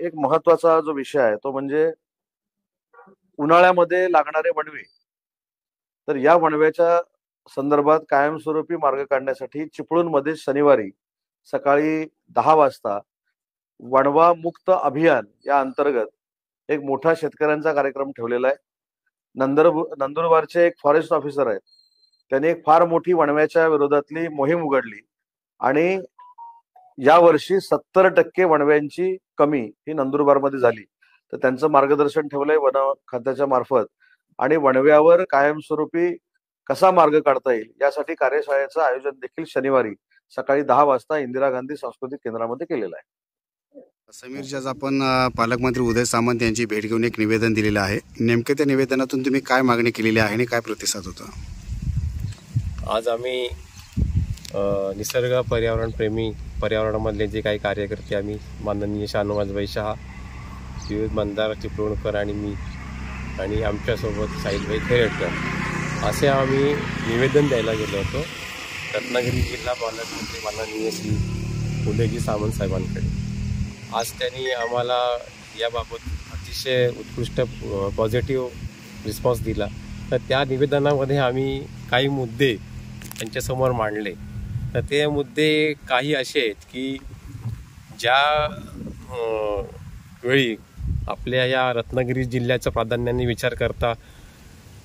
एक महत्वाचा जो विषय आहे तो म्हणजे उन्हाळ्यामध्ये लागणारे वणवे। तर या वणव्याच्या संदर्भात कायमस्वरूपी मार्ग काढण्यासाठी चिपळूणमध्ये शनिवारी सकाळी 10 वाजता वणवा मुक्त अभियान या अंतर्गत एक मोठा शेतकऱ्यांचा कार्यक्रम ठेवलेला आहे। नंदुरबारचे एक फॉरेस्ट ऑफिसर आहेत, त्यांनी एक फार मोठी वणव्याच्या विरोधातली मोहीम उघडली आणि यावर्षी 70% वणव्यांची कमी ही नंदुरबारमध्ये झाली। तर त्यांचं मार्गदर्शन ठेवलंय वन खात्याच्या मार्फत आणि वणव्यावर कायमस्वरूपी कसा मार्ग काढता येईल यासाठी कार्यशाळेचं आयोजन देखील शनिवारी सकाळी 10 वाजता इंदिरा गांधी सांस्कृतिक केंद्रामध्ये केलेलं आहे। समीर जी, आज आपण पालकमंत्री उदय सामंत यांची भेट घेऊन एक निवेदन दिलेलं आहे। नेमके त्या निवेदनातून तुम्ही काय मागणी केलेली आहे आणि काय प्रतिसाद होता? आज आम्ही निसर्ग पर्यावरण प्रेमी पर्यावरणामधले जे काही कार्यकर्ते आम्ही माननीय शाहनवाजभाई शहा, विविध मंदार चिपळूणकर आणि मी आणि आमच्यासोबत साहिलभाई खैरटकर असे आम्ही निवेदन द्यायला गेलो होतो रत्नागिरी जिल्हा पालकमंत्री माननीय श्री उदयजी सामंत साहेबांकडे। आज त्यांनी आम्हाला याबाबत अतिशय उत्कृष्ट पॉझिटिव्ह रिस्पॉन्स दिला। तर त्या निवेदनामध्ये आम्ही काही मुद्दे त्यांच्यासमोर मांडले। तर ते मुद्दे काही असे आहेत की ज्या वेळी आपल्या या रत्नागिरी जिल्ह्याचा प्राधान्याने विचार करता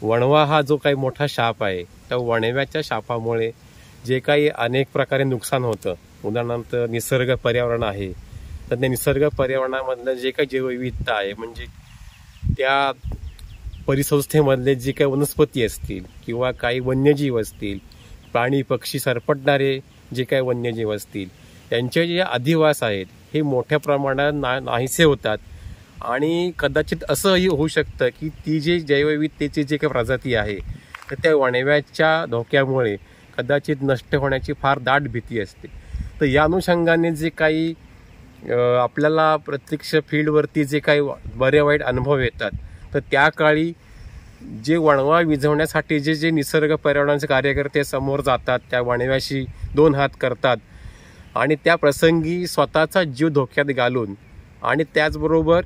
वणवा हा जो काही मोठा शाप आहे, त्या वणव्याच्या शापामुळे जे काही अनेक प्रकारे नुकसान होतं, उदाहरणार्थ निसर्ग पर्यावरण आहे, तर त्या निसर्ग पर्यावरणामधलं जे काही जैवविविधता आहे म्हणजे त्या परिसंस्थेमधले जे काही वनस्पती असतील किंवा काही वन्यजीव असतील, प्राणी पक्षी सरपटणारे जे काही वन्यजीव असतील, त्यांचे जे अधिवास आहेत हे मोठ्या प्रमाणात नाहीसे होतात आणि कदाचित असंही होऊ शकतं की ती जे जैवविविधतेची जे काही प्रजाती आहे तर त्या वणव्याच्या धोक्यामुळे कदाचित नष्ट होण्याची फार दाट भीती असते। तर या अनुषंगाने जे काही आपल्याला प्रत्यक्ष फील्डवरती जे काही बरे वाईट अनुभव येतात, तर त्या काळी जे वणवा विझवण्यासाठी जे निसर्ग पर्यावरणाचे कार्यकर्ते समोर जातात, त्या वणव्याशी 2 हात करतात आणि त्या प्रसंगी स्वतःचा जीव धोक्यात घालून आणि त्याचबरोबर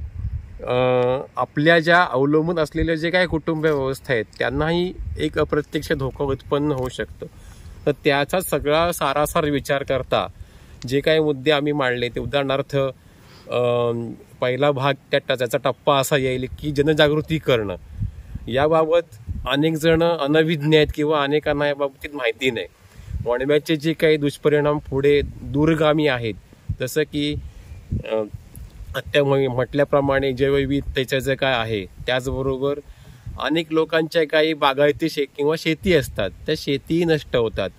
आपल्या ज्या अवलंबून असलेल्या जे काही कुटुंब व्यवस्था आहेत त्यांनाही एक अप्रत्यक्ष धोका उत्पन्न होऊ शकतो। तर त्याचा सगळा सारासार विचार करता जे काही मुद्दे आम्ही मांडले ते उदाहरणार्थ पहिला भाग त्याचा टप्पा असा येईल की जनजागृती करणं। याबाबत अनेक जण अनभिज्ञ आहेत किंवा अनेकांना याबाबतीत माहिती नाही। वणव्याचे जे काही दुष्परिणाम पुढे दूरगामी आहेत, जसं की आत्ता म्हटल्याप्रमाणे जैवविविधतेचं जे काय आहे, त्याचबरोबर अनेक लोकांच्या काही बागायती किंवा शेती असतात, त्या शेतीही नष्ट होतात।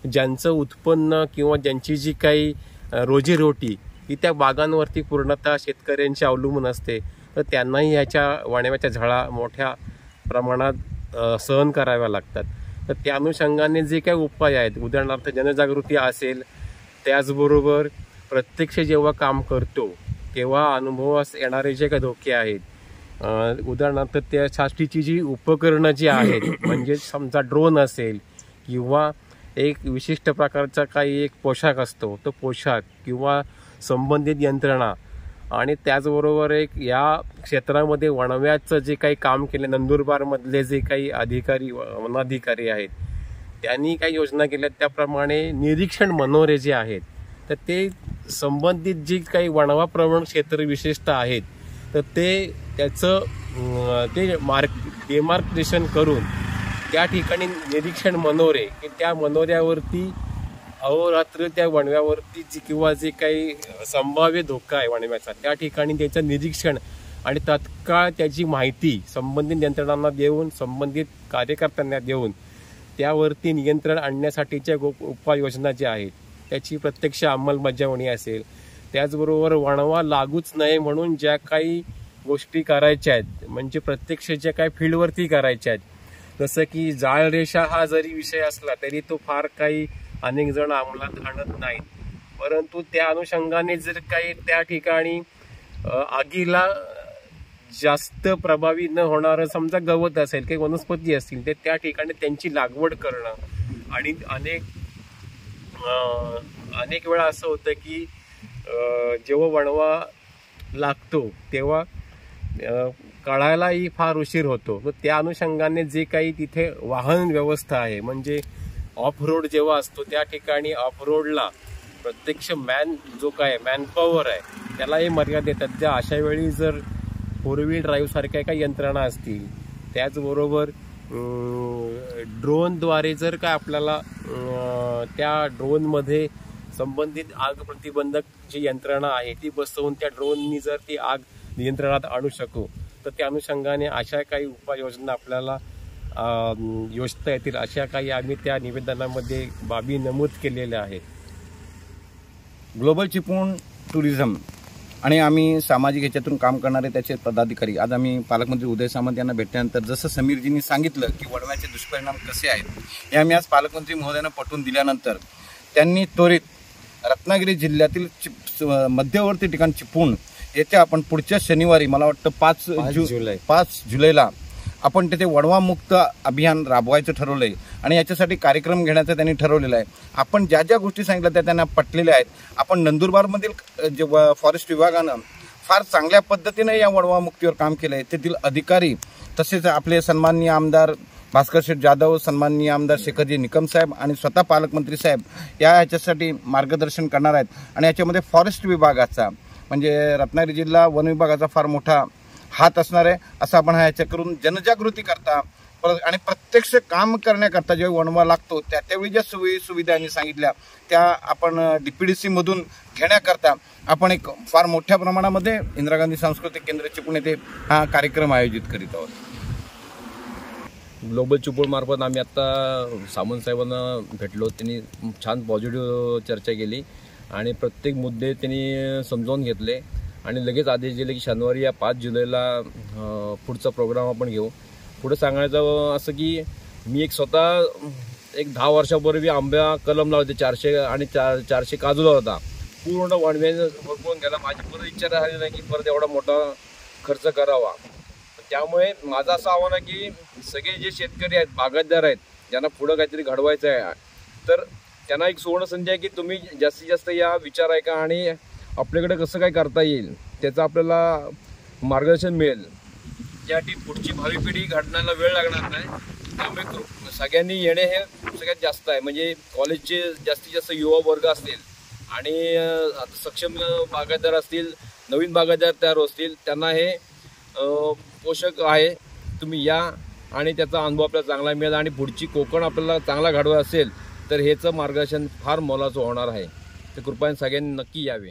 ज्यांचं उत्पन्न किंवा ज्यांची जी काही रोजीरोटी ही त्या बागांवरती पूर्णतः शेतकऱ्यांची अवलंबून असते, तर त्यांनाही ह्याच्या वणव्याच्या झळा मोठ्या प्रमाणात सहन कराव्या लागतात। तर त्या अनुषंगाने जे काही उपाय आहेत, उदाहरणार्थ जनजागृती असेल, त्याचबरोबर प्रत्यक्ष जेव्हा काम करतो तेव्हा अनुभवास येणारे जे काही धोके आहेत, उदाहरणार्थ त्यासाठीची जी उपकरणं जी आहेत म्हणजे समजा ड्रोन असेल किंवा एक विशिष्ट प्रकारचा काही एक पोशाख असतो, तो पोशाख किंवा संबंधित यंत्रणा आणि त्याचबरोबर एक या क्षेत्रामध्ये वणव्याचं जे काही काम केले नंदुरबारमधले जे काही अधिकारी वनाधिकारी आहेत त्यांनी काही योजना केल्या, त्याप्रमाणे निरीक्षण मनोरे जे आहेत तर ते संबंधित जी काही वणवा प्रवण क्षेत्र विशेषतः आहेत तर ते त्याचं डिमार्केशन करून त्या ठिकाणी निरीक्षण मनोरे की त्या मनोऱ्यावरती अहोरात्र त्या वणव्यावरती किंवा जे काही संभाव्य धोका आहे वणव्याचा त्या ठिकाणी त्याचं निरीक्षण आणि तत्काळ त्याची माहिती संबंधित यंत्रणांना देऊन, संबंधित कार्यकर्त्यांना देऊन त्यावरती नियंत्रण आणण्यासाठीच्या उपाययोजना ज्या आहेत त्याची प्रत्यक्ष अंमलबजावणी असेल, त्याचबरोबर वणवा लागूच नये म्हणून ज्या काही गोष्टी करायच्या आहेत म्हणजे प्रत्यक्ष ज्या काही फील्डवरती करायच्या आहेत, जसं की जाळ रेषा हा जरी विषय असला तरी तो फार काही अनेक जण अंमलात आणत नाहीत, परंतु त्या अनुषंगाने जर काही त्या ठिकाणी आगीला जास्त प्रभावी न होणारं समजा गवत असेल काही वनस्पती असतील तर त्या ठिकाणी त्यांची लागवड करणं आणि अनेक वेळा असं होतं की जेव्हा वणवा लागतो तेव्हा कळायलाही फार उशीर होतो. तर त्या अनुषंगाने जे काही तिथे वाहन व्यवस्था आहे, म्हणजे ऑफ रोड जेव्हा असतो त्या ठिकाणी ऑफ रोडला प्रत्यक्ष जो काय मॅनपॉवर आहे त्यालाही मर्यादा येतात. ज्या अशा वेळी जर 4 व्हील ड्राईव्ह सारख्या काही यंत्रणा असतील, त्याचबरोबर ड्रोनद्वारे जर का आपल्याला त्या ड्रोनमध्ये संबंधित आग प्रतिबंधक जी यंत्रणा आहे ती बसवून त्या ड्रोननी जर ती आग नियंत्रणात आणू शकू, तर त्या अनुषंगाने अशा काही उपाययोजना आपल्याला योजता येतील, अशा काही आम्ही त्या निवेदनामध्ये बाबी नमूद केलेल्या आहेत. ग्लोबल चिपळूण टुरिझम आणि आम्ही सामाजिक ह्याच्यातून काम करणारे त्याचे पदाधिकारी आज आम्ही पालकमंत्री उदय सामंत यांना भेटल्यानंतर जसं समीरजींनी सांगितलं की वणव्याचे दुष्परिणाम कसे आहेत हे आम्ही आज पालकमंत्री महोदयांना पटवून दिल्यानंतर त्यांनी त्वरित रत्नागिरी जिल्ह्यातील मध्यवर्ती ठिकाण चिपळूण येथे आपण पुढच्या शनिवारी मला वाटतं 5 जुलैला आपण तिथे वणवा मुक्त अभियान राबवायचं ठरवलंय आणि याच्यासाठी कार्यक्रम घेण्याचं त्यांनी ठरवलेलं आहे. आपण ज्या ज्या गोष्टी सांगितल्या त्या त्यांना पटलेल्या आहेत. आपण नंदुरबारमधील जे फॉरेस्ट विभागानं फार चांगल्या पद्धतीने या वणवा मुक्तीवर काम केलं आहे. तेथील अधिकारी तसेच आपले सन्माननीय आमदार भास्कर शेठ जाधव, सन्माननीय आमदार शेखरजी निकम साहेब आणि स्वतः पालकमंत्री साहेब ह्याच्यासाठी मार्गदर्शन करणार आहेत. आणि याच्यामध्ये फॉरेस्ट विभागाचा म्हणजे रत्नागिरी जिल्हा वन विभागाचा फार मोठा हात असणार आहे असं आपण ह्याच्या करून जनजागृती करता आणि प्रत्यक्ष काम करण्याकरता जेव्हा वणवा लागतो त्यावेळी ज्या सुविधा यांनी सांगितल्या त्या आपण DPDC मधून घेण्याकरता आपण एक फार मोठ्या प्रमाणामध्ये इंदिरा गांधी सांस्कृतिक केंद्र चिपळूण येथे हा कार्यक्रम आयोजित करीत आहोत. ग्लोबल चिपळूण मार्फत आम्ही आता सामंत साहेबांना भेटलो. त्यांनी छान पॉझिटिव्ह चर्चा केली आणि प्रत्येक मुद्दे त्यांनी समजावून घेतले आणि लगेच आदेश दिले की शनिवारी या 5 जुलैला पुढचा प्रोग्राम आपण घेऊ. पुढे सांगायचं असं की मी एक स्वतः 10 वर्षापूर्वी आंब्या कलम लावते 400 आणि 400 काजूला होता. पूर्ण वणव्याने भरपूर गेला. माझी परत इच्छा राहिली नाही की परत एवढा मोठा खर्च करावा. त्यामुळे माझं असं आव्हान आहे की सगळे जे शेतकरी आहेत, बागायतदार आहेत, ज्यांना पुढं काहीतरी घडवायचं आहे तर त्यांना एक सुवर्ण संधी आहे की तुम्ही जास्तीत जास्त या विचार ऐका आणि आपल्याकडे कसं काय करता येईल त्याचं आपल्याला मार्गदर्शन मिळेल. यासाठी पुढची भावी पिढी घडण्याला वेळ लागणार नाही. त्यामुळे सगळ्यांनी येणे हे सगळ्यात जास्त आहे. म्हणजे कॉलेजचे जास्तीत जास्त युवा वर्ग असतील आणि सक्षम बागायतदार असतील, नवीन बागायतदार तयार असतील, त्यांना हे पोषक आहे. तुम्ही या आणि त्याचा अनुभव आपल्याला चांगला मिळेल आणि पुढची कोकण आपल्याला चांगला घडवायचं असेल तर ह्याचं मार्गदर्शन फार मोलाचं होणार आहे. तर कृपया सगळ्यांनी नक्की यावे.